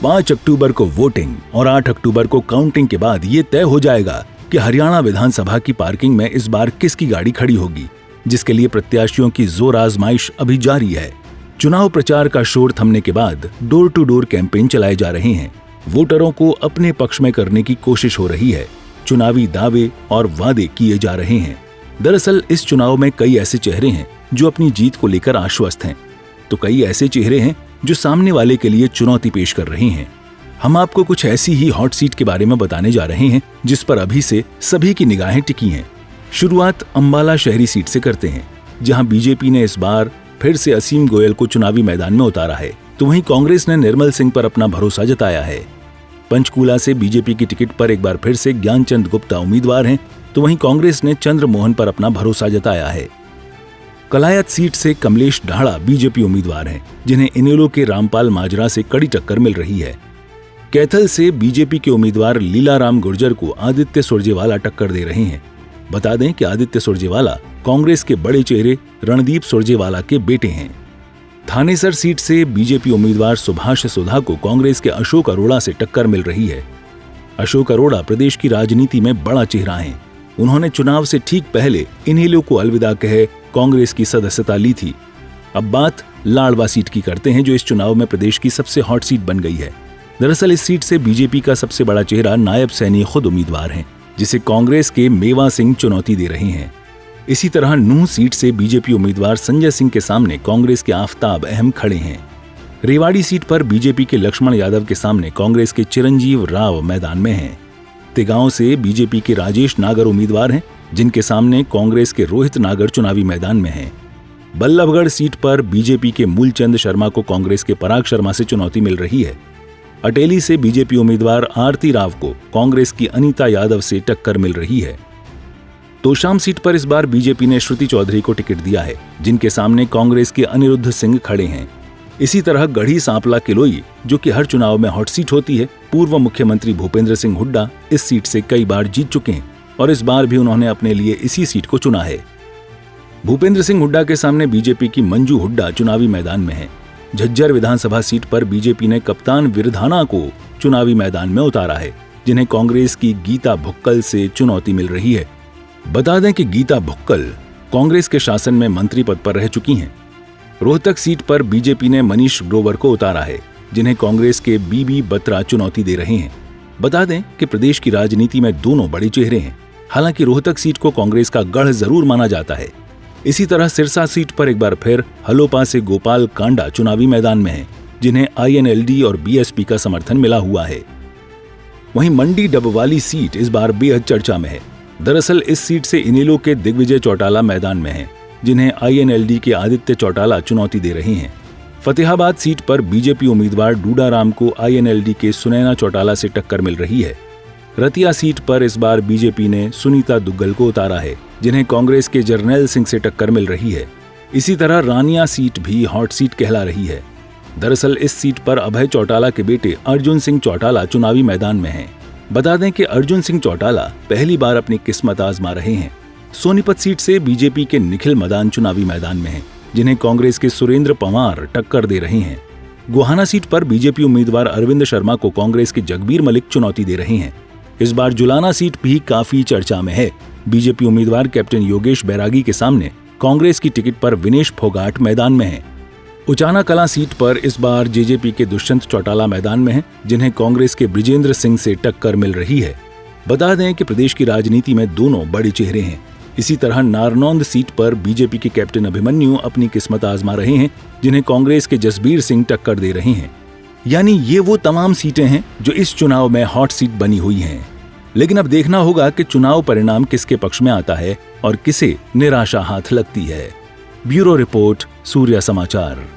5 अक्टूबर को वोटिंग और 8 अक्टूबर को काउंटिंग के बाद ये तय हो जाएगा कि हरियाणा विधानसभा की पार्किंग में इस बार किसकी गाड़ी खड़ी होगी, जिसके लिए प्रत्याशियों की जोर आजमाइश अभी जारी है। चुनाव प्रचार का शोर थमने के बाद डोर टू डोर कैंपेन चलाए जा रहे हैं। वोटरों को अपने पक्ष में करने की कोशिश हो रही है। चुनावी दावे और वादे किए जा रहे हैं। दरअसल इस चुनाव में कई ऐसे चेहरे हैं जो अपनी जीत को लेकर आश्वस्त हैं, तो कई ऐसे चेहरे हैं जो सामने वाले के लिए चुनौती पेश कर रहे हैं। हम आपको कुछ ऐसी ही हॉट सीट के बारे में बताने जा रहे हैं जिस पर अभी से सभी की निगाहें टिकी हैं। शुरुआत अंबाला शहरी सीट से करते हैं, जहां बीजेपी ने इस बार फिर से असीम गोयल को चुनावी मैदान में उतारा है, तो वहीं कांग्रेस ने निर्मल सिंह पर अपना भरोसा जताया है। पंचकूला से बीजेपी की टिकट पर एक बार फिर से ज्ञानचंद गुप्ता उम्मीदवार हैं, तो वहीं कांग्रेस ने चंद्र मोहन पर अपना भरोसा जताया है। कलायत सीट से कमलेश ढाड़ा बीजेपी उम्मीदवार हैं, जिन्हें इनेलो के रामपाल माजरा से कड़ी टक्कर मिल रही है। कैथल से बीजेपी के उम्मीदवार लीलाराम गुर्जर को आदित्य सुरजेवाला टक्कर दे रहे हैं। बता दें कि आदित्य सुरजेवाला कांग्रेस के बड़े चेहरे रणदीप सुरजेवाला के बेटे हैं। थानेसर सीट से बीजेपी उम्मीदवार सुभाष सुधा को कांग्रेस के अशोक अरोड़ा से टक्कर मिल रही है। अशोक अरोड़ा प्रदेश की राजनीति में बड़ा चेहरा हैं। उन्होंने चुनाव से ठीक पहले इनेलो को अलविदा कहे कांग्रेस की सदस्यता ली थी। अब बात लाडवा सीट की करते हैं, जो इस चुनाव में प्रदेश की सबसे हॉट सीट बन गई है। दरअसल इस सीट से बीजेपी का सबसे बड़ा चेहरा नायब सैनी खुद उम्मीदवार हैं, जिसे कांग्रेस के मेवा सिंह चुनौती दे रहे हैं। इसी तरह नूंह सीट से बीजेपी उम्मीदवार संजय सिंह के सामने कांग्रेस के आफताब अहम खड़े हैं। रेवाड़ी सीट पर बीजेपी के लक्ष्मण यादव के सामने कांग्रेस के चिरंजीव राव मैदान में हैं। तेगांव से बीजेपी के राजेश नागर उम्मीदवार हैं, जिनके सामने कांग्रेस के रोहित नागर चुनावी मैदान में हैं। बल्लभगढ़ सीट पर बीजेपी के मूलचंद शर्मा को कांग्रेस के पराग शर्मा से चुनौती मिल रही है। अटेली से बीजेपी उम्मीदवार आरती राव को कांग्रेस की अनीता यादव से टक्कर मिल रही है। तोशाम सीट पर इस बार बीजेपी ने श्रुति चौधरी को टिकट दिया है, जिनके सामने कांग्रेस के अनिरुद्ध सिंह खड़े हैं। इसी तरह गढ़ी सांपला किलोई, जो कि हर चुनाव में हॉट सीट होती है, पूर्व मुख्यमंत्री भूपेंद्र सिंह हुड्डा इस सीट से कई बार जीत चुके हैं और इस बार भी उन्होंने अपने लिए इसी सीट को चुना है। भूपेंद्र सिंह हुड्डा के सामने बीजेपी की मंजू हुड्डा चुनावी मैदान में है। झज्जर विधानसभा सीट पर बीजेपी ने कप्तान विरधाना को चुनावी मैदान में उतारा है, जिन्हें कांग्रेस की गीता भुक्कल से चुनौती मिल रही है। बता दें कि गीता भुक्कल कांग्रेस के शासन में मंत्री पद पर रह चुकी हैं। रोहतक सीट पर बीजेपी ने मनीष ग्रोवर को उतारा है, जिन्हें कांग्रेस के बीबी बत्रा चुनौती दे रहे हैं। बता दें कि प्रदेश की राजनीति में दोनों बड़े चेहरे हैं। हालांकि रोहतक सीट को कांग्रेस का गढ़ जरूर माना जाता है। इसी तरह सिरसा सीट पर एक बार फिर हलोपा से गोपाल कांडा चुनावी मैदान में हैं, जिन्हें आईएनएलडी और बीएसपी का समर्थन मिला हुआ है। वहीं मंडी डबवाली सीट इस बार बेहद चर्चा में है। दरअसल इस सीट से इनेलो के दिग्विजय चौटाला मैदान में हैं, जिन्हें आईएनएलडी के आदित्य चौटाला चुनौती दे रहे हैं। फतेहाबाद सीट पर बीजेपी उम्मीदवार डूडाराम को आईएनएलडी के सुनैना चौटाला से टक्कर मिल रही है। रतिया सीट पर इस बार बीजेपी ने सुनीता दुग्गल को उतारा है, जिन्हें कांग्रेस के जर्नैल सिंह से टक्कर मिल रही है। इसी तरह रानिया सीट भी हॉट सीट कहला रही है। दरअसल इस सीट पर अभय चौटाला के बेटे अर्जुन सिंह चौटाला चुनावी मैदान में हैं। बता दें कि अर्जुन सिंह चौटाला पहली बार अपनी किस्मत आजमा रहे हैं। सोनीपत सीट से बीजेपी के निखिल मदान चुनावी मैदान में हैं, जिन्हें कांग्रेस के सुरेंद्र पंवार टक्कर दे रहे हैं। गोहाना सीट पर बीजेपी उम्मीदवार अरविंद शर्मा को कांग्रेस के जगबीर मलिक चुनौती दे रहे हैं। इस बार जुलाना सीट भी काफी चर्चा में है। बीजेपी उम्मीदवार कैप्टन योगेश बैरागी के सामने कांग्रेस की टिकट पर विनेश फोगाट मैदान में हैं। उचाना कलां सीट पर इस बार जेजेपी के दुष्यंत चौटाला मैदान में हैं, जिन्हें कांग्रेस के ब्रिजेंद्र सिंह से टक्कर मिल रही है। बता दें कि प्रदेश की राजनीति में दोनों बड़े चेहरे हैं। इसी तरह नारनौंद सीट पर बीजेपी के कैप्टन अभिमन्यु अपनी किस्मत आजमा रहे हैं, जिन्हें कांग्रेस के जसबीर सिंह टक्कर दे रहे हैं। यानी ये वो तमाम सीटें हैं जो इस चुनाव में हॉट सीट बनी हुई हैं। लेकिन अब देखना होगा कि चुनाव परिणाम किसके पक्ष में आता है और किसे निराशा हाथ लगती है। ब्यूरो रिपोर्ट, सूर्या समाचार।